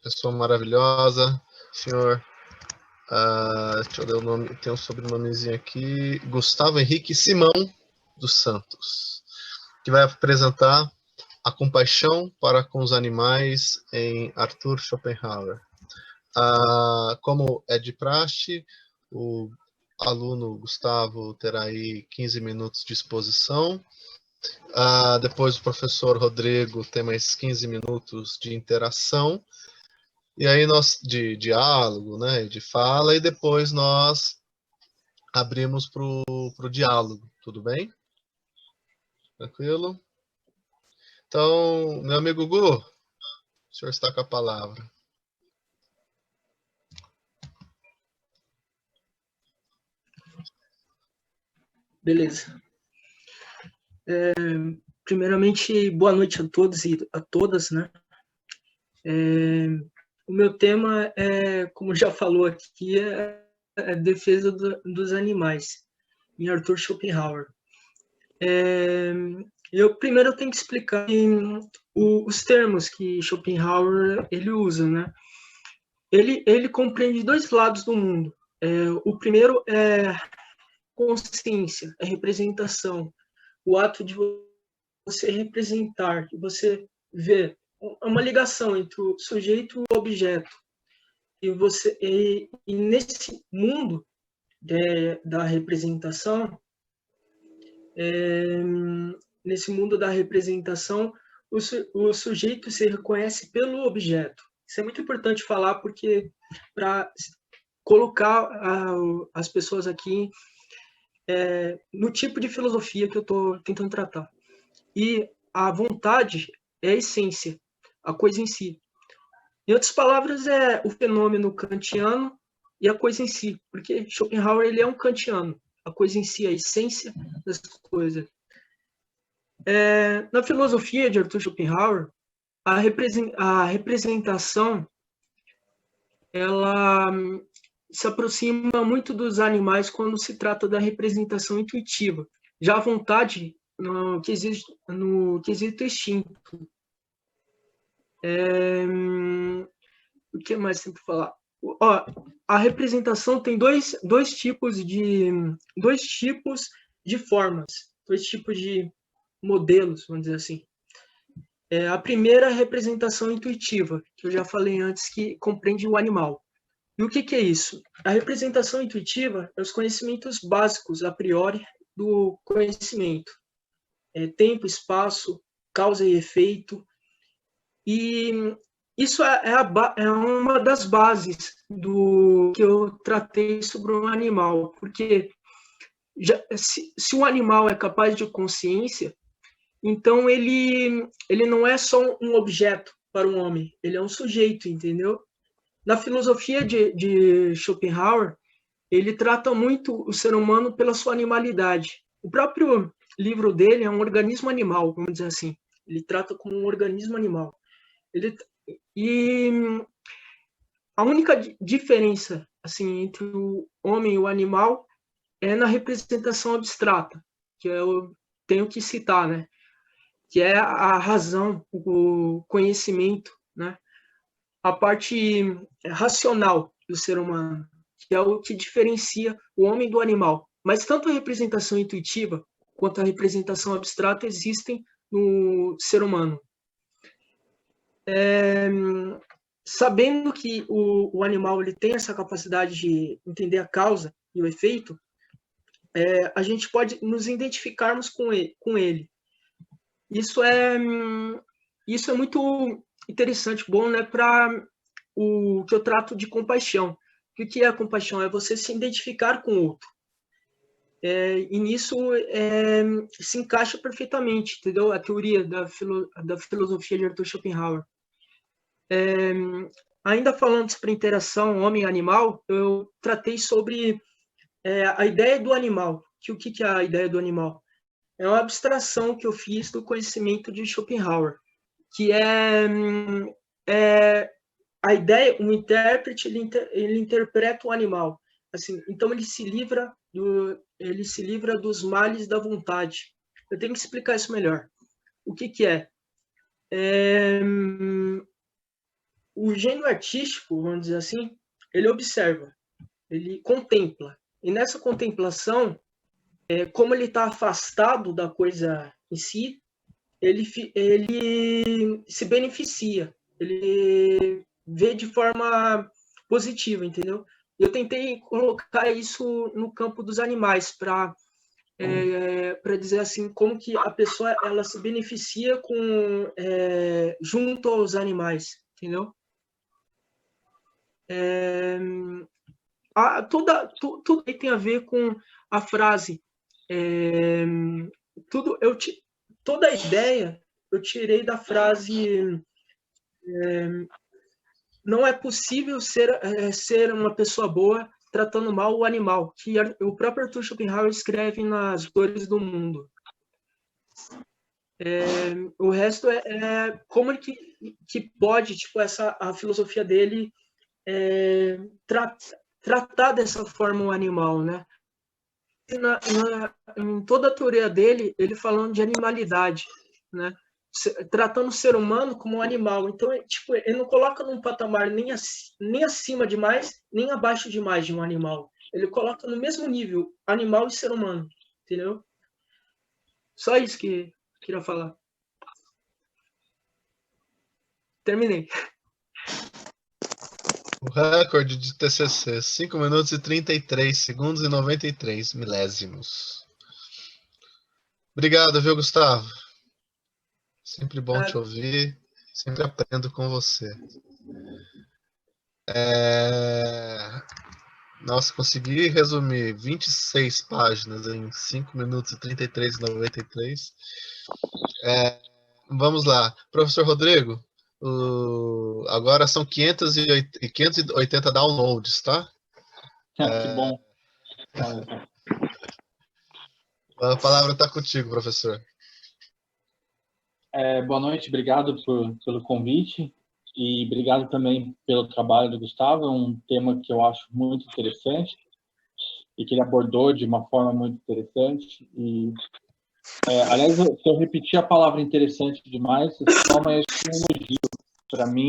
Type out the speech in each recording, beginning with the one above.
pessoa maravilhosa, senhor. Deixa eu ler o nome, tem um sobrenomezinho aqui, Gustavo Henrique Simão dos Santos, que vai apresentar A Compaixão para com os Animais em Arthur Schopenhauer. Como é de praxe, o aluno Gustavo terá aí 15 minutos de exposição. Depois o professor Rodrigo tem mais 15 minutos de interação. E aí nós, de diálogo, né, de fala, e depois nós abrimos para o diálogo, tudo bem? Tranquilo? Então, meu amigo Gu, o senhor está com a palavra. Beleza. Primeiramente, boa noite a todos e a todas, né? O meu tema como já falou aqui, é a defesa dos animais, em Arthur Schopenhauer. Primeiro eu tenho que explicar os termos que Schopenhauer ele usa, né? Ele compreende dois lados do mundo. O primeiro é consciência, é representação, o ato de você representar, de você ver uma ligação entre o sujeito e o objeto. E nesse mundo da representação, o sujeito se reconhece pelo objeto. Isso é muito importante falar, porque para colocar as pessoas aqui no tipo de filosofia que eu estou tentando tratar. E a vontade é a essência, a coisa em si. Em outras palavras, é o fenômeno kantiano e a coisa em si, porque Schopenhauer ele é um kantiano, a coisa em si, a essência das coisas. Na filosofia de Arthur Schopenhauer, a representação ela se aproxima muito dos animais quando se trata da representação intuitiva. Já a vontade, no quesito instinto. O que mais tem para falar? A representação tem dois tipos de formas, dois tipos de modelos, vamos dizer assim. A primeira é a representação intuitiva, que eu já falei antes, que compreende o animal. E o que é isso? A representação intuitiva é os conhecimentos básicos, a priori, do conhecimento. Tempo, espaço, causa e efeito. E isso é uma das bases do que eu tratei sobre um animal, porque se um animal é capaz de consciência, então ele não é só um objeto para um homem, ele é um sujeito, entendeu? Na filosofia de Schopenhauer, ele trata muito o ser humano pela sua animalidade. O próprio livro dele é um organismo animal, vamos dizer assim. Ele trata como um organismo animal. E a única diferença assim entre o homem e o animal é na representação abstrata, que eu tenho que citar, né? Que é a razão, o conhecimento, né? A parte racional do ser humano, que é o que diferencia o homem do animal. Mas tanto a representação intuitiva quanto a representação abstrata existem no ser humano. Sabendo que o animal ele tem essa capacidade de entender a causa e o efeito, a gente pode nos identificarmos com ele. Isso é muito interessante, bom, né, para o que eu trato de compaixão. O que é a compaixão? É você se identificar com o outro. E nisso se encaixa perfeitamente, entendeu? A teoria da filosofia de Arthur Schopenhauer. Ainda falando sobre interação homem-animal, eu tratei sobre a ideia do animal. O que é a ideia do animal? É uma abstração que eu fiz do conhecimento de Schopenhauer, que é a ideia, o intérprete ele interpreta o animal, assim, então ele se livra dos males da vontade. Eu tenho que explicar isso melhor. O que é? o gênio artístico, vamos dizer assim, ele observa, ele contempla. E nessa contemplação, como ele está afastado da coisa em si, ele se beneficia, ele vê de forma positiva, entendeu? Eu tentei colocar isso no campo dos animais para dizer assim como que a pessoa ela se beneficia junto aos animais, entendeu? Tudo tem a ver com a frase. Toda a ideia eu tirei da frase: não é possível ser uma pessoa boa tratando mal o animal, que o próprio Arthur Schopenhauer escreve nas Dores do Mundo. O resto é como que pode, tipo, a filosofia dele tratar dessa forma o animal, né? Em toda a teoria dele, ele falando de animalidade, né? Tratando o ser humano como um animal. Então, tipo, ele não coloca num patamar nem acima demais, nem abaixo demais de um animal. Ele coloca no mesmo nível, animal e ser humano, entendeu? Só isso que eu queria falar. Terminei. O recorde de TCC, 5 minutos e 33 segundos e 93 milésimos. Obrigado, viu, Gustavo? Sempre bom te ouvir. Sempre aprendo com você. Nossa, consegui resumir 26 páginas em 5 minutos e 33 e 93. Vamos lá. Professor Rodrigo, agora são 580 downloads, tá? Que bom. A palavra está contigo, professor. Boa noite, obrigado pelo convite e obrigado também pelo trabalho do Gustavo. É um tema que eu acho muito interessante e que ele abordou de uma forma muito interessante. Aliás, se eu repetir a palavra interessante demais, só uma elogio para mim.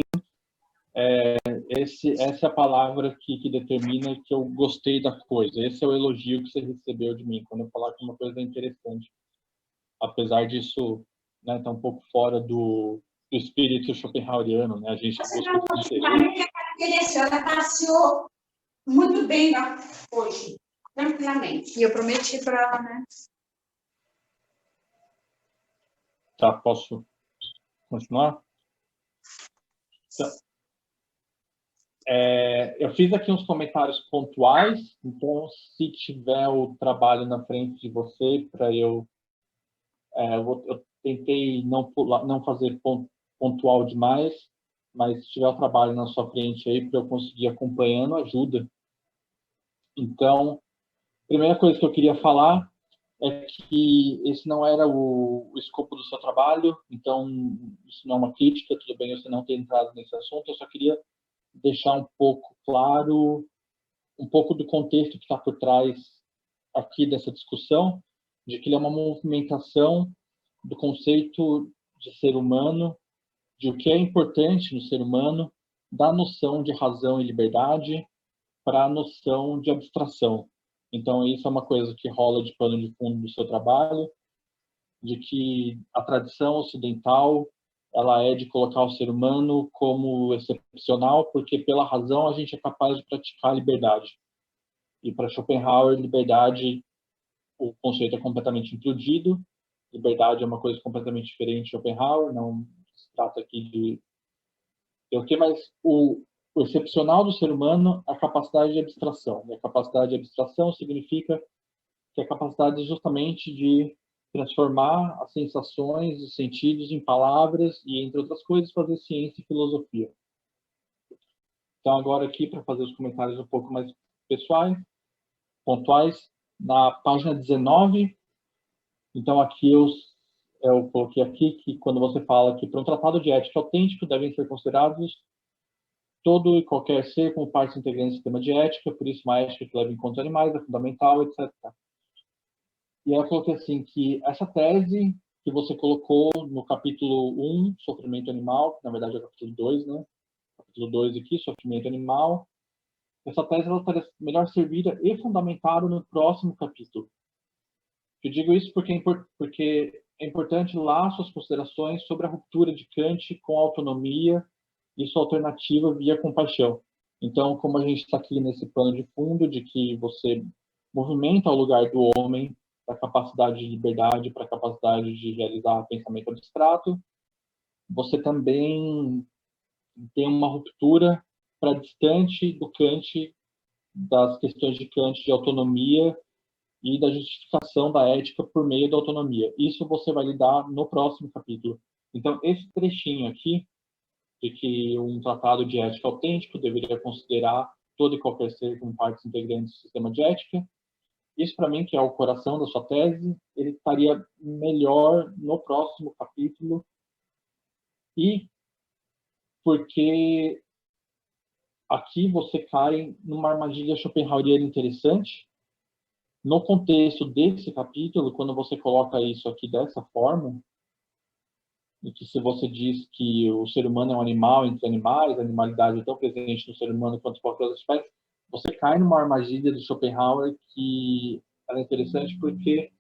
Essa é a palavra que determina que eu gostei da coisa. Esse é o elogio que você recebeu de mim, quando eu falar que uma coisa é interessante. Apesar disso, né, tá um pouco fora do espírito schopenhaueriano, né? A gente a senhora passeou muito bem hoje, tranquilamente. E eu prometi para ela, né? Tá, posso continuar? Tá. Eu fiz aqui uns comentários pontuais, então se tiver o trabalho na frente de você para eu tentei não fazer pontual demais, mas se tiver o trabalho na sua frente aí para eu conseguir acompanhando, ajuda. Então, a primeira coisa que eu queria falar é que esse não era o escopo do seu trabalho, então isso não é uma crítica, tudo bem você não ter entrado nesse assunto, eu só queria deixar um pouco claro um pouco do contexto que está por trás aqui dessa discussão, de que ele é uma movimentação do conceito de ser humano, de o que é importante no ser humano, da noção de razão e liberdade para a noção de abstração. Então, isso é uma coisa que rola de pano de fundo do seu trabalho, de que a tradição ocidental ela é de colocar o ser humano como excepcional, porque pela razão a gente é capaz de praticar a liberdade. E para Schopenhauer, liberdade, o conceito é completamente implodido. Liberdade é uma coisa completamente diferente de Schopenhauer, não se trata aqui de o que, mas o excepcional do ser humano é a capacidade de abstração. E a capacidade de abstração significa que é a capacidade justamente de transformar as sensações, os sentidos em palavras e, entre outras coisas, fazer ciência e filosofia. Então, agora aqui, para fazer os comentários um pouco mais pessoais, pontuais, na página 19, então aqui eu coloquei aqui que quando você fala que para um tratado de ética autêntico devem ser considerados todo e qualquer ser como parte integrante do sistema de ética, por isso uma ética que leva em conta animais é fundamental, etc. E aí eu coloquei assim que essa tese que você colocou no capítulo 1, Sofrimento Animal, que na verdade é o capítulo 2, né? O capítulo capítulo 2 aqui, sofrimento animal. Essa tese ela estaria melhor servida e fundamentada no próximo capítulo. Eu digo isso porque é importante lá suas considerações sobre a ruptura de Kant com a autonomia e sua alternativa via compaixão. Então, como a gente está aqui nesse plano de fundo de que você movimenta o lugar do homem para a capacidade de liberdade, para a capacidade de realizar pensamento abstrato, você também tem uma ruptura para distante do Kant, das questões de Kant de autonomia e da justificação da ética por meio da autonomia. Isso você vai lidar no próximo capítulo. Então, esse trechinho aqui, de que um tratado de ética autêntico deveria considerar todo e qualquer ser como partes integrantes do sistema de ética, isso, para mim, que é o coração da sua tese, ele estaria melhor no próximo capítulo, e porque aqui você cai numa armadilha schopenhaueriana interessante. No contexto desse capítulo, quando você coloca isso aqui dessa forma, e que se você diz que o ser humano é um animal entre animais, a animalidade é tão presente no ser humano quanto qualquer outra espécie, você cai numa armadilha do Schopenhauer que é interessante porque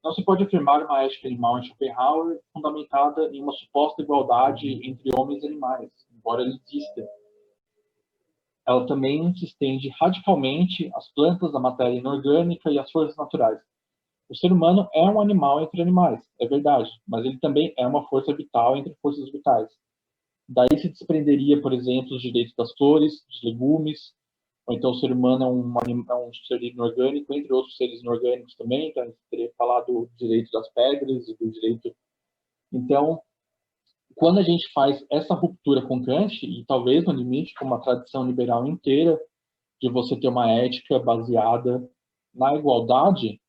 não se pode afirmar uma ética animal em Schopenhauer fundamentada em uma suposta igualdade entre homens e animais, embora ele exista. Ela também se estende radicalmente às plantas, à matéria inorgânica e às forças naturais. O ser humano é um animal entre animais, é verdade, mas ele também é uma força vital entre forças vitais. Daí se desprenderia, por exemplo, os direitos das flores, dos legumes, ou então o ser humano é um ser inorgânico, entre outros seres inorgânicos também, então a gente teria que falar do direito das pedras e do direito... Então, quando a gente faz essa ruptura com Kant, e talvez no limite com uma tradição liberal inteira, de você ter uma ética baseada na igualdade,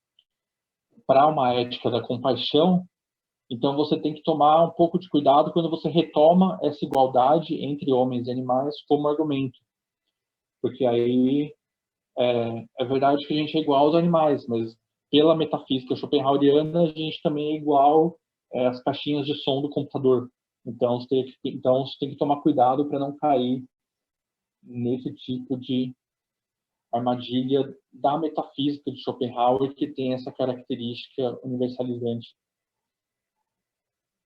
para uma ética da compaixão, então você tem que tomar um pouco de cuidado quando você retoma essa igualdade entre homens e animais como argumento. Porque aí é verdade que a gente é igual aos animais, mas pela metafísica schopenhaueriana, a gente também é igual às caixinhas de som do computador. Então você tem que tomar cuidado para não cair nesse tipo de armadilha da metafísica de Schopenhauer, que tem essa característica universalizante.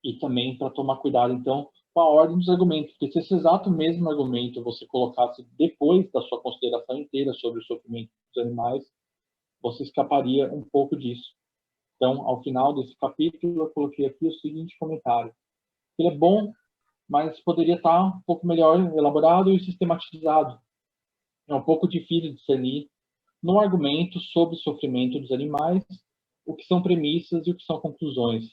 E também para tomar cuidado, então, com a ordem dos argumentos, porque se esse exato mesmo argumento você colocasse depois da sua consideração inteira sobre o sofrimento dos animais, você escaparia um pouco disso. Então, ao final desse capítulo, eu coloquei aqui o seguinte comentário. Ele é bom, mas poderia estar um pouco melhor elaborado e sistematizado. É um pouco difícil de discernir no argumento sobre o sofrimento dos animais, o que são premissas e o que são conclusões.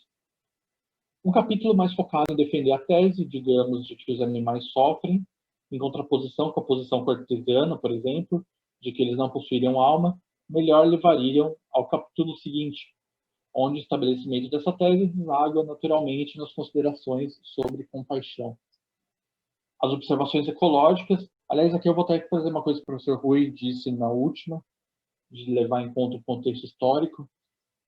Um capítulo mais focado em defender a tese, digamos, de que os animais sofrem, em contraposição com a posição cartesiana, por exemplo, de que eles não possuiriam alma, melhor levariam ao capítulo seguinte, onde o estabelecimento dessa tese deságua naturalmente nas considerações sobre compaixão. As observações ecológicas, aliás, aqui eu vou ter que fazer uma coisa que o professor Rui disse na última, de levar em conta o contexto histórico,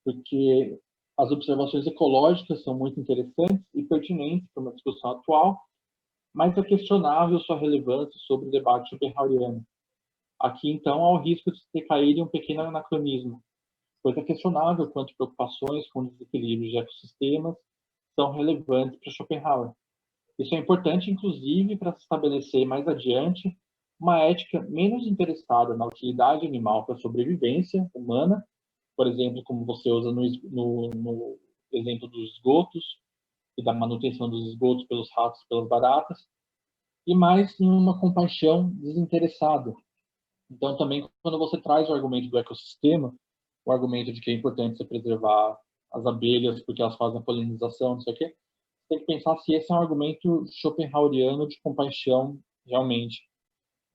porque as observações ecológicas são muito interessantes e pertinentes para uma discussão atual, mas é questionável sua relevância sobre o debate schopenhaueriano. Aqui, então, há o risco de se cair em um pequeno anacronismo, pois é questionável quanto preocupações com desequilíbrios de ecossistemas são relevantes para Schopenhauer. Isso é importante, inclusive, para se estabelecer mais adiante uma ética menos interessada na utilidade animal para a sobrevivência humana, por exemplo, como você usa no exemplo dos esgotos e da manutenção dos esgotos pelos ratos e pelas baratas, e mais em uma compaixão desinteressada. Então, também, quando você traz o argumento do ecossistema, o argumento de que é importante você preservar as abelhas porque elas fazem a polinização, não sei o quê, tem que pensar se esse é um argumento schopenhaueriano de compaixão realmente.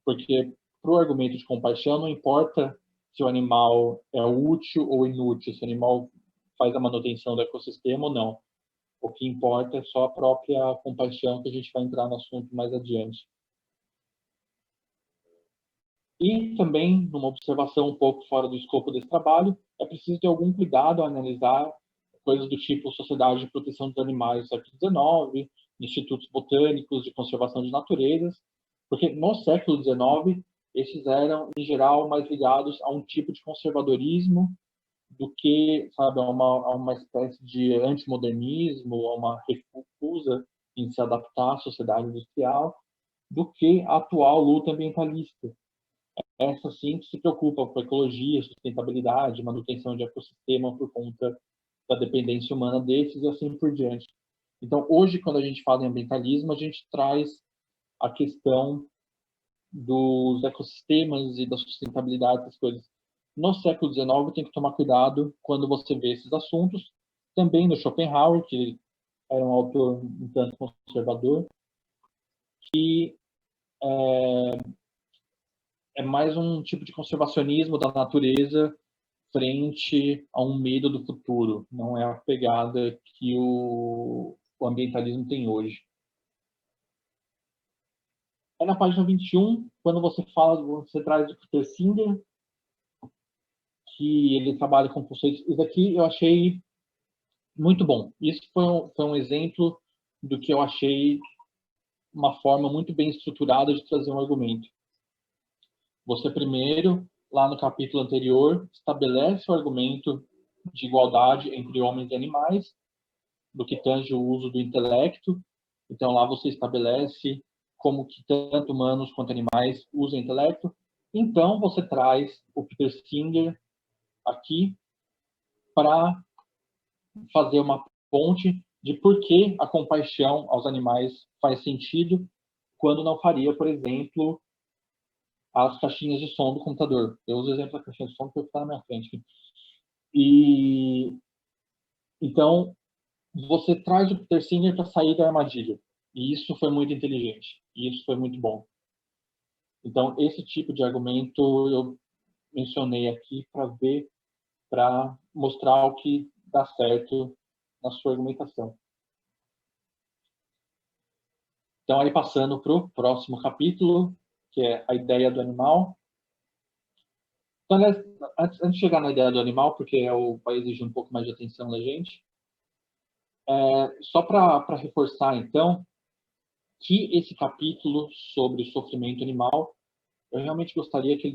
Porque para o argumento de compaixão não importa se o animal é útil ou inútil, se o animal faz a manutenção do ecossistema ou não. O que importa é só a própria compaixão, que a gente vai entrar no assunto mais adiante. E também, numa observação um pouco fora do escopo desse trabalho, é preciso ter algum cuidado ao analisar coisas do tipo Sociedade de Proteção dos Animais do século XIX, institutos botânicos de conservação de naturezas, Porque no século XIX, esses eram, em geral, mais ligados a um tipo de conservadorismo do que, sabe, a uma espécie de antimodernismo, a uma recusa em se adaptar à sociedade industrial, do que a atual luta ambientalista. Essa sim que se preocupa com ecologia, sustentabilidade, manutenção de ecossistema por conta da dependência humana desses e assim por diante. Então, hoje, quando a gente fala em ambientalismo, a gente traz a questão dos ecossistemas e da sustentabilidade das coisas. No século XIX, tem que tomar cuidado quando você vê esses assuntos. Também no Schopenhauer, que era um autor um tanto conservador, que é mais um tipo de conservacionismo da natureza frente a um medo do futuro. Não é a pegada que o ambientalismo tem hoje. É na página 21, quando você traz o Peter Singer, que ele trabalha com conceitos. Isso aqui eu achei muito bom. Isso foi um exemplo do que eu achei uma forma muito bem estruturada de trazer um argumento. Você primeiro, lá no capítulo anterior, estabelece o argumento de igualdade entre homens e animais, do que tange o uso do intelecto. Então, lá você estabelece como que tanto humanos quanto animais usam intelecto. Então, você traz o Peter Singer aqui para fazer uma ponte de por que a compaixão aos animais faz sentido quando não faria, por exemplo, as caixinhas de som do computador. Eu uso o exemplo da caixinha de som porque está na minha frente. E então você traz o Peter Singer para sair da armadilha. E isso foi muito inteligente. E isso foi muito bom. Então, esse tipo de argumento eu mencionei aqui para mostrar o que dá certo na sua argumentação. Então, aí passando para o próximo capítulo, que é a ideia do animal. Então, antes de chegar na ideia do animal, porque vai exigir um pouco mais de atenção da gente, só para reforçar, então, que esse capítulo sobre o sofrimento animal, eu realmente gostaria que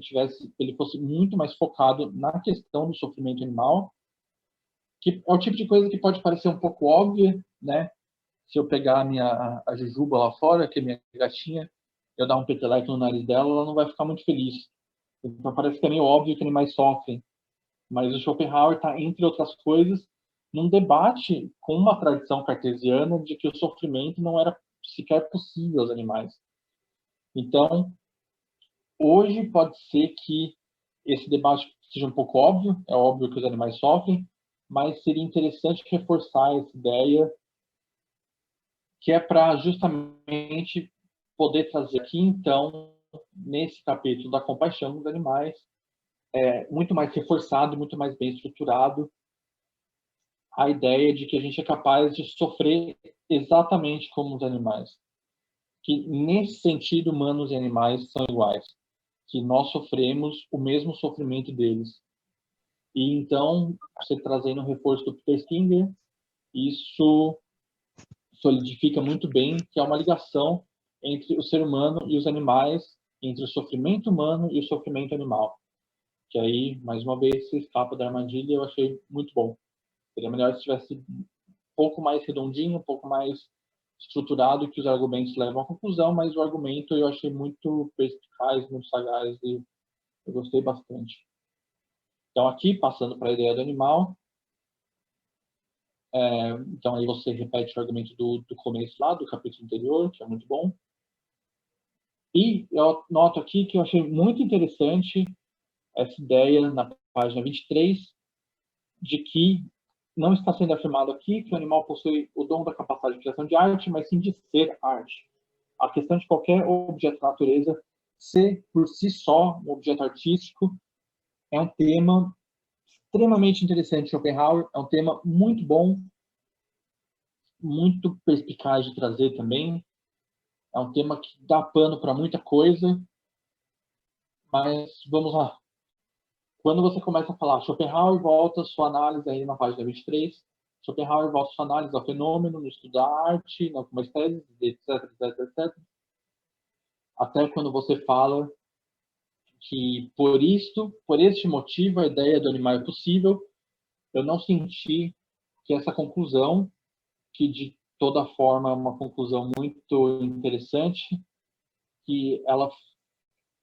ele fosse muito mais focado na questão do sofrimento animal, que é o tipo de coisa que pode parecer um pouco óbvia, né? Se eu pegar a Jujuba lá fora, que é minha gatinha, eu dar um peteleco no nariz dela, ela não vai ficar muito feliz. Então parece que é meio óbvio que animais sofrem. Mas o Schopenhauer está, entre outras coisas, num debate com uma tradição cartesiana de que o sofrimento não era sequer possível aos animais. Então, hoje pode ser que esse debate seja um pouco óbvio, é óbvio que os animais sofrem, mas seria interessante reforçar essa ideia, que é para justamente poder trazer aqui, então, nesse capítulo da compaixão dos animais, muito mais reforçado, muito mais bem estruturado, a ideia de que a gente é capaz de sofrer exatamente como os animais. Que, nesse sentido, humanos e animais são iguais. Que nós sofremos o mesmo sofrimento deles. E, então, você trazendo o reforço do Peter Singer, isso solidifica muito bem que há uma ligação entre o ser humano e os animais, entre o sofrimento humano e o sofrimento animal. Que aí, mais uma vez, se escapa da armadilha, eu achei muito bom. Seria melhor se tivesse um pouco mais redondinho, um pouco mais estruturado, que os argumentos levam à conclusão, mas o argumento eu achei muito perspicaz, muito sagaz e eu gostei bastante. Então, aqui, passando para a ideia do animal, então aí você repete o argumento do começo lá, do capítulo anterior, que é muito bom. E eu noto aqui que eu achei muito interessante essa ideia na página 23, de que não está sendo afirmado aqui que o animal possui o dom da capacidade de criação de arte, mas sim de ser arte. A questão de qualquer objeto da natureza ser por si só um objeto artístico é um tema extremamente interessante de Schopenhauer, é um tema muito bom, muito perspicaz de trazer também, é um tema que dá pano para muita coisa, mas vamos lá. Quando você começa a falar, Schopenhauer volta sua análise aí na página 23, Schopenhauer volta sua análise ao fenômeno, no estudo da arte, na algumas teses, etc, etc, etc. até quando você fala que por este motivo, a ideia do animal é possível, eu não senti que essa conclusão, que de toda forma é uma conclusão muito interessante, que ela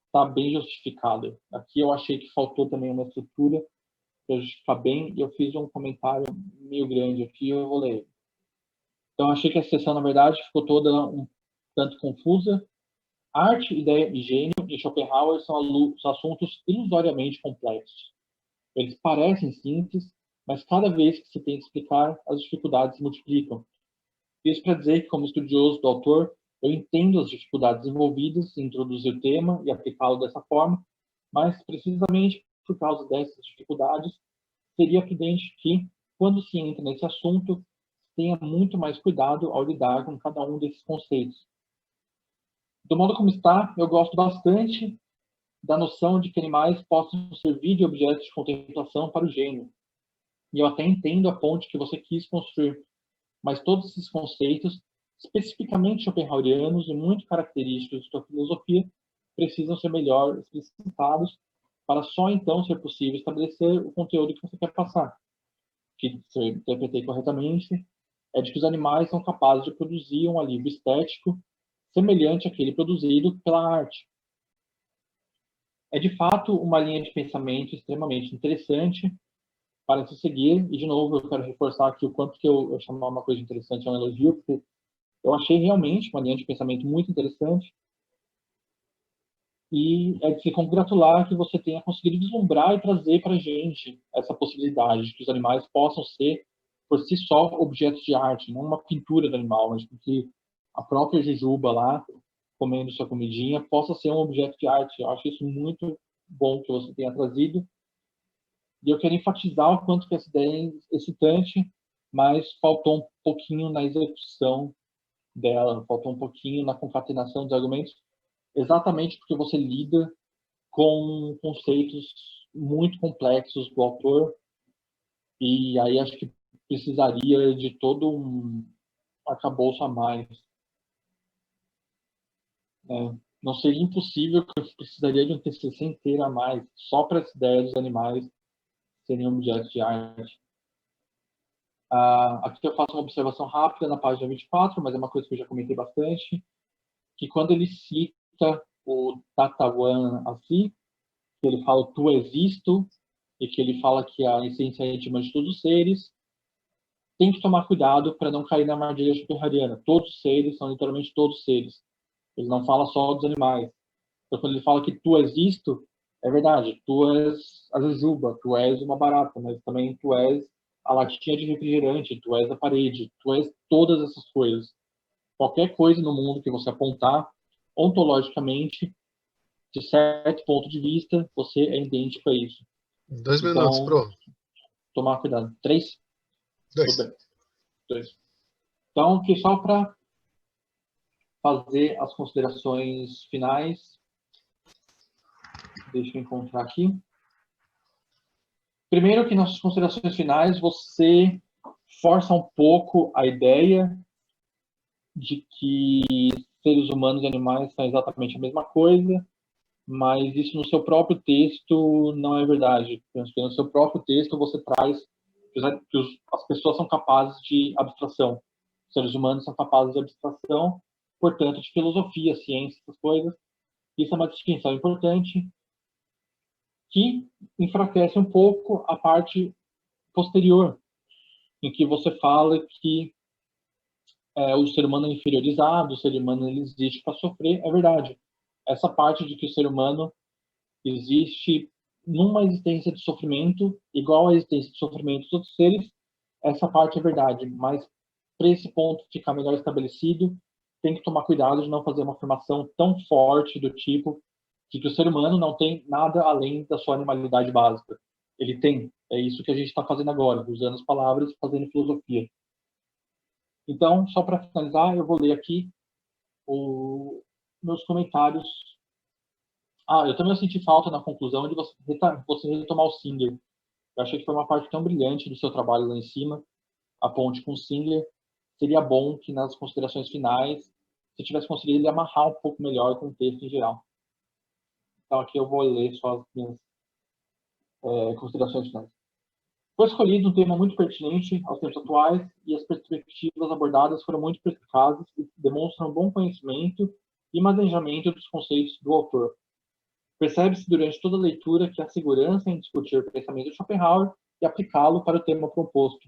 está bem justificada. Aqui eu achei que faltou também uma estrutura para justificar bem, e eu fiz um comentário meio grande aqui, eu vou ler. Então, achei que a sessão, na verdade, ficou toda um tanto confusa. Arte, ideia e gênio em Schopenhauer são assuntos ilusoriamente complexos. Eles parecem simples, mas cada vez que se tenta explicar, as dificuldades se multiplicam. Isso para dizer que, como estudioso do autor, eu entendo as dificuldades envolvidas em introduzir o tema e aplicá-lo dessa forma, mas precisamente por causa dessas dificuldades, seria prudente que, quando se entra nesse assunto, tenha muito mais cuidado ao lidar com cada um desses conceitos. Do modo como está, eu gosto bastante da noção de que animais possam servir de objetos de contemplação para o gênio. E eu até entendo a ponte que você quis construir, mas todos esses conceitos, especificamente schopenhauerianos e muito característicos da filosofia, precisam ser melhor explicitados para só então ser possível estabelecer o conteúdo que você quer passar. Que, se eu interpretei corretamente, é de que os animais são capazes de produzir um alívio estético semelhante àquele produzido pela arte. É, de fato, uma linha de pensamento extremamente interessante para se seguir, e, de novo, eu quero reforçar aqui o quanto que eu chamar uma coisa interessante é um elogio, porque eu achei realmente uma linha de pensamento muito interessante, e é de se congratular que você tenha conseguido vislumbrar e trazer para a gente essa possibilidade de que os animais possam ser, por si só, objetos de arte, não uma pintura do animal, mas que a própria jujuba lá, comendo sua comidinha, possa ser um objeto de arte. Eu acho isso muito bom que você tenha trazido. E eu quero enfatizar o quanto que essa ideia é excitante, mas faltou um pouquinho na execução dela, faltou um pouquinho na concatenação dos argumentos, exatamente porque você lida com conceitos muito complexos do autor, e aí acho que precisaria de todo um arcabouço a mais. Não seria impossível que eu precisaria de um TCC inteiro a mais, só para essa ideia dos animais serem objetos de arte. Aqui eu faço uma observação rápida na página 24, mas é uma coisa que eu já comentei bastante, que quando ele cita o Tatawan Assi, que ele fala tu existo, e que ele fala que a essência é íntima de todos os seres, tem que tomar cuidado para não cair na armadilha schopenhaueriana. Todos os seres são literalmente todos os seres. Ele não fala só dos animais. Então, quando ele fala que tu és isto, é verdade, tu és a jujuba, tu és uma barata, mas também tu és a latinha de refrigerante, tu és a parede, tu és todas essas coisas. Qualquer coisa no mundo que você apontar, ontologicamente, de certo ponto de vista, você é idêntico a isso. 2 minutos, Então, Pro. tomar cuidado. 3? 2. 2. Então, aqui só para fazer as considerações finais. Deixa eu encontrar aqui. Primeiro que nas considerações finais você força um pouco a ideia de que seres humanos e animais são exatamente a mesma coisa, mas isso no seu próprio texto não é verdade. Penso que no seu próprio texto você traz que as pessoas são capazes de abstração, os seres humanos são capazes de abstração, portanto, de filosofia, ciência, essas coisas. Isso é uma distinção importante que enfraquece um pouco a parte posterior, em que você fala que o ser humano é inferiorizado, o ser humano ele existe para sofrer, é verdade. Essa parte de que o ser humano existe numa existência de sofrimento igual à existência de sofrimento dos outros seres, essa parte é verdade, mas para esse ponto ficar melhor estabelecido, tem que tomar cuidado de não fazer uma afirmação tão forte do tipo de que o ser humano não tem nada além da sua animalidade básica. Ele tem. É isso que a gente está fazendo agora, usando as palavras e fazendo filosofia. Então, só para finalizar, eu vou ler aqui meus comentários. Eu também senti falta na conclusão de você retomar o Singer. Eu achei que foi uma parte tão brilhante do seu trabalho lá em cima, a ponte com o Singer. Seria bom que nas considerações finais se tivesse conseguido ele amarrar um pouco melhor com o texto em geral. Então, aqui eu vou ler só as minhas considerações finais. Foi escolhido um tema muito pertinente aos tempos atuais e as perspectivas abordadas foram muito perspicazes e demonstram bom conhecimento e manejamento dos conceitos do autor. Percebe-se durante toda a leitura que há segurança em discutir o pensamento de Schopenhauer e aplicá-lo para o tema proposto.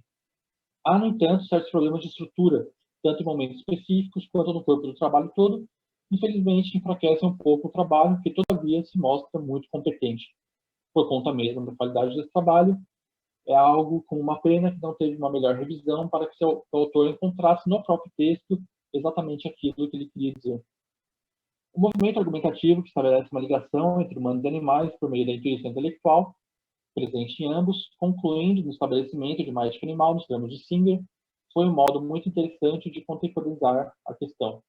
Há, no entanto, certos problemas de estrutura, tanto em momentos específicos quanto no corpo do trabalho todo, infelizmente enfraquecem um pouco o trabalho, que todavia se mostra muito competente. Por conta mesmo da qualidade desse trabalho, é algo com uma pena que não teve uma melhor revisão para que o autor encontrasse no próprio texto exatamente aquilo que ele queria dizer. O movimento argumentativo que estabelece uma ligação entre humanos e animais por meio da intuição intelectual, presente em ambos, concluindo no estabelecimento de uma ética animal nos termos de Singer, foi um modo muito interessante de contemporizar a questão.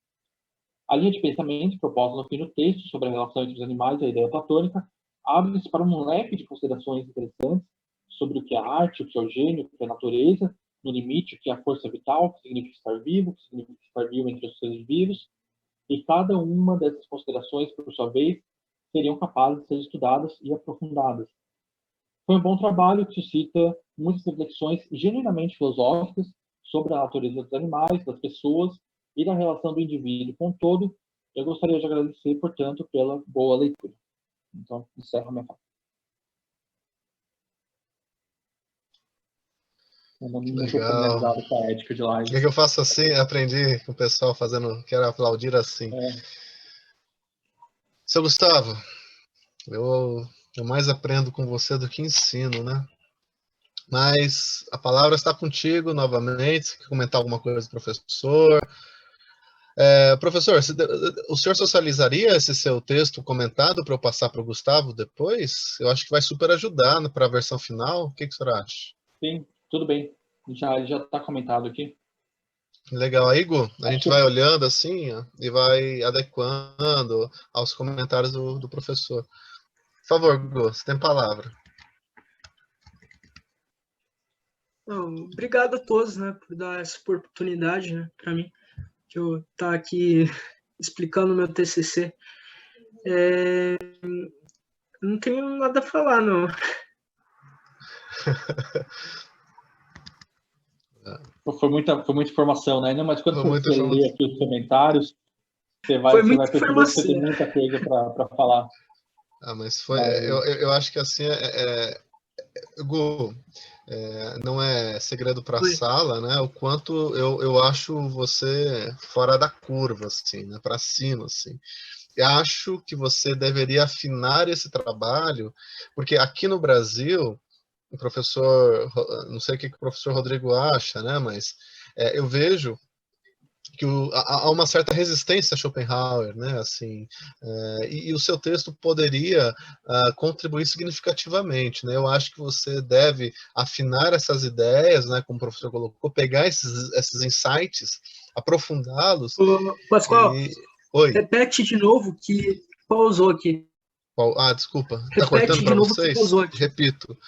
A linha de pensamento proposta no fim do texto sobre a relação entre os animais e a ideia platônica abre-se para um leque de considerações interessantes sobre o que é arte, o que é o gênio, o que é a natureza, no limite, o que é a força vital, o que significa estar vivo, o que significa estar vivo entre os seres vivos, e cada uma dessas considerações, por sua vez, seriam capazes de ser estudadas e aprofundadas. Foi um bom trabalho que suscita muitas reflexões genuinamente filosóficas sobre a natureza dos animais, das pessoas e da relação do indivíduo com o todo. Eu gostaria de agradecer, portanto, pela boa leitura. Então, encerro a minha fala. Legal. Com a ética de live. O que eu faço assim? Aprendi com o pessoal fazendo, quero aplaudir assim. Seu Gustavo, eu mais aprendo com você do que ensino, né? Mas a palavra está contigo novamente. Se quer comentar alguma coisa do professor. Professor, o senhor socializaria esse seu texto comentado para eu passar para o Gustavo depois? Eu acho que vai super ajudar para a versão final. O que o senhor acha? Sim, tudo bem. Ele já está comentado aqui. Legal. Aí, Gu, a gente vai olhando assim, ó, e vai adequando aos comentários do professor. Por favor, Gu, você tem a palavra. Obrigado a todos, né, por dar essa oportunidade, né, para mim, de eu estar aqui explicando o meu TCC. Não tenho nada a falar, não. Foi muita informação, né? Não, mas quando você lê aqui os comentários, você vai perceber que você tem muita coisa para falar. Mas foi. Eu acho que assim Gu, não é segredo para a sala, né? O quanto eu acho você fora da curva, assim, né? Para cima, assim. Eu acho que você deveria afinar esse trabalho, porque aqui no Brasil, o professor, não sei o que o professor Rodrigo acha, né? Mas eu vejo que há uma certa resistência a Schopenhauer, né? Assim, e o seu texto poderia contribuir significativamente, né? Eu acho que você deve afinar essas ideias, né? Como o professor colocou, pegar esses insights, aprofundá-los. Pascoal, Oi. Repete de novo que pausou aqui. Desculpa. Está cortando para vocês? Repito.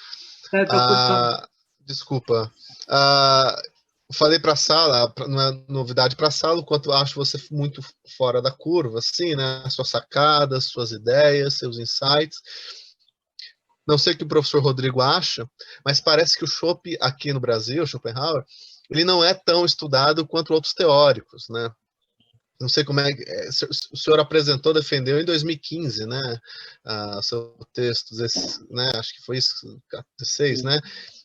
Tá cortando. Desculpa. Falei para a sala, não é novidade para a sala, o quanto acho você muito fora da curva, assim, né? Suas sacadas, suas ideias, seus insights. Não sei o que o professor Rodrigo acha, mas parece que o Schopen aqui no Brasil, Schopenhauer, ele não é tão estudado quanto outros teóricos, né? Não sei como o senhor apresentou, defendeu em 2015, né? Seu texto, né? Acho que foi isso, 16, né?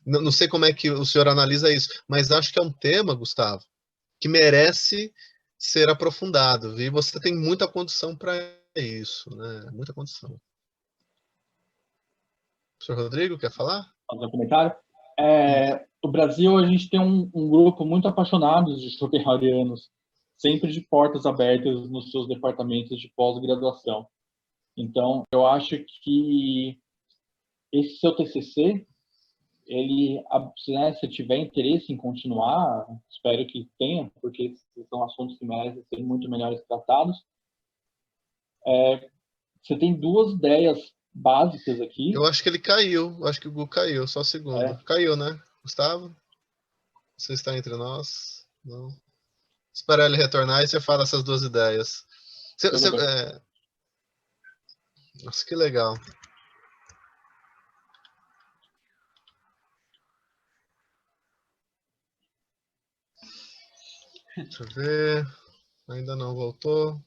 Não sei como é que o senhor analisa isso, mas acho que é um tema, Gustavo, que merece ser aprofundado, e você tem muita condição para isso, né? Muita condição. O senhor Rodrigo, quer falar? Fazer um comentário? No Brasil, a gente tem um grupo muito apaixonado de Schopenhauerianos, sempre de portas abertas nos seus departamentos de pós-graduação. Então, eu acho que esse seu TCC, ele, né, se tiver interesse em continuar, espero que tenha, porque são assuntos que merecem ser muito melhores tratados. Você tem duas ideias básicas aqui. Eu acho que ele caiu, acho que o Gu caiu, só um segundo. Caiu, né, Gustavo? Você está entre nós? Não. Esperar ele retornar e você fala essas duas ideias. Nossa, que legal. Deixa eu ver. Ainda não voltou.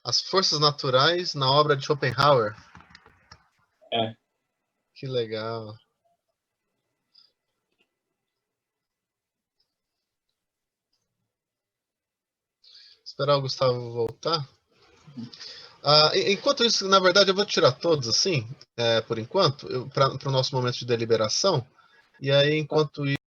As forças naturais na obra de Schopenhauer. É. Que legal. Esperar o Gustavo voltar. Enquanto isso, na verdade, eu vou tirar todos assim, por enquanto, para o nosso momento de deliberação. E aí, enquanto isso,